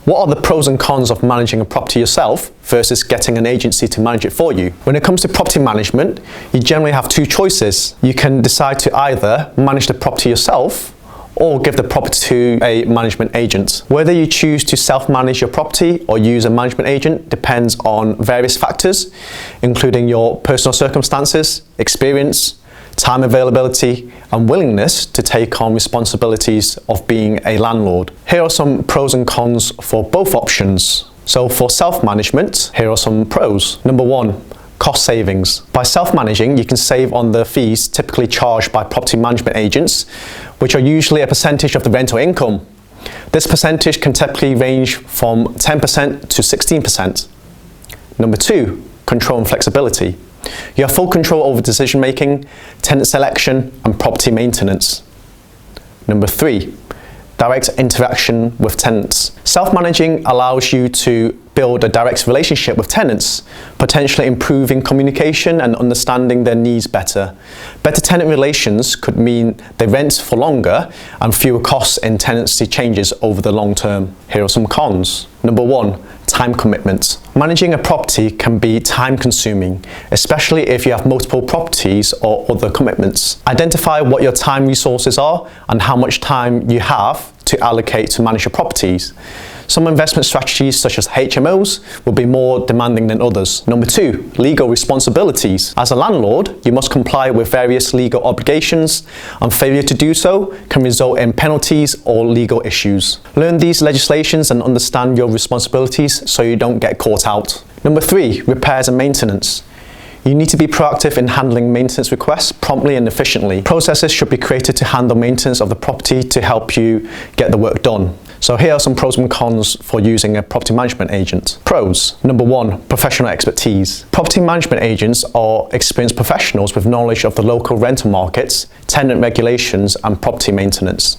What are the pros and cons of managing a property yourself versus getting an agency to manage it for you? When it comes to property management, you generally have two choices. You can decide to either manage the property yourself or give the property to a management agent. Whether you choose to self-manage your property or use a management agent depends on various factors, including your personal circumstances, experience, time availability, and willingness to take on responsibilities of being a landlord. Here are some pros and cons for both options. So for self-management, here are some pros. Number one, cost savings. By self-managing, you can save on the fees typically charged by property management agents, which are usually a percentage of the rental income. This percentage can typically range from 10% to 16%. Number two, control and flexibility. You have full control over decision making, tenant selection, and property maintenance. Number three, direct interaction with tenants. Self-managing allows you to build a direct relationship with tenants, potentially improving communication and understanding their needs better. Better tenant relations could mean they rent for longer and fewer costs in tenancy changes over the long term. Here are some cons. Number one, time commitment. Managing a property can be time consuming, especially if you have multiple properties or other commitments. Identify what your time resources are and how much time you have to allocate to manage your properties. Some investment strategies such as HMOs will be more demanding than others. Number two, legal responsibilities. As a landlord, you must comply with various legal obligations, and failure to do so can result in penalties or legal issues. Learn these legislations and understand your responsibilities so you don't get caught out. Number three, repairs and maintenance. You need to be proactive in handling maintenance requests promptly and efficiently. Processes should be created to handle maintenance of the property to help you get the work done. So here are some pros and cons for using a property management agent. Pros. Number one, professional expertise. Property management agents are experienced professionals with knowledge of the local rental markets, tenant regulations, and property maintenance.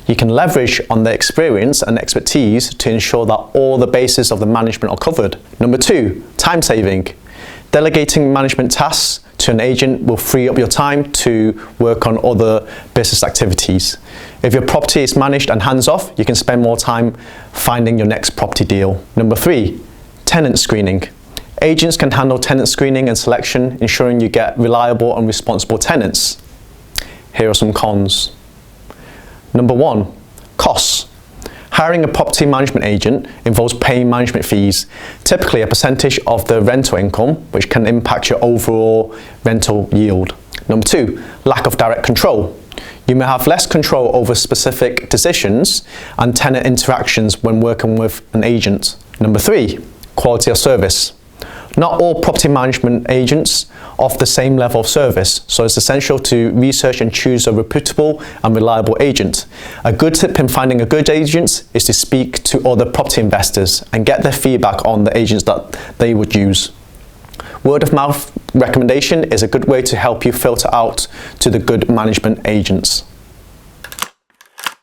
You can leverage on their experience and expertise to ensure that all the bases of the management are covered. Number two, time saving. Delegating management tasks to an agent will free up your time to work on other business activities. If your property is managed and hands-off, you can spend more time finding your next property deal. Number three, tenant screening. Agents can handle tenant screening and selection, ensuring you get reliable and responsible tenants. Here are some cons. Number one, costs. Hiring a property management agent involves paying management fees, typically a percentage of the rental income, which can impact your overall rental yield. Number two, lack of direct control. You may have less control over specific decisions and tenant interactions when working with an agent. Number three, quality of service. Not all property management agents offer the same level of service, so it's essential to research and choose a reputable and reliable agent. A good tip in finding a good agent is to speak to other property investors and get their feedback on the agents that they would use. Word of mouth recommendation is a good way to help you filter out to the good management agents.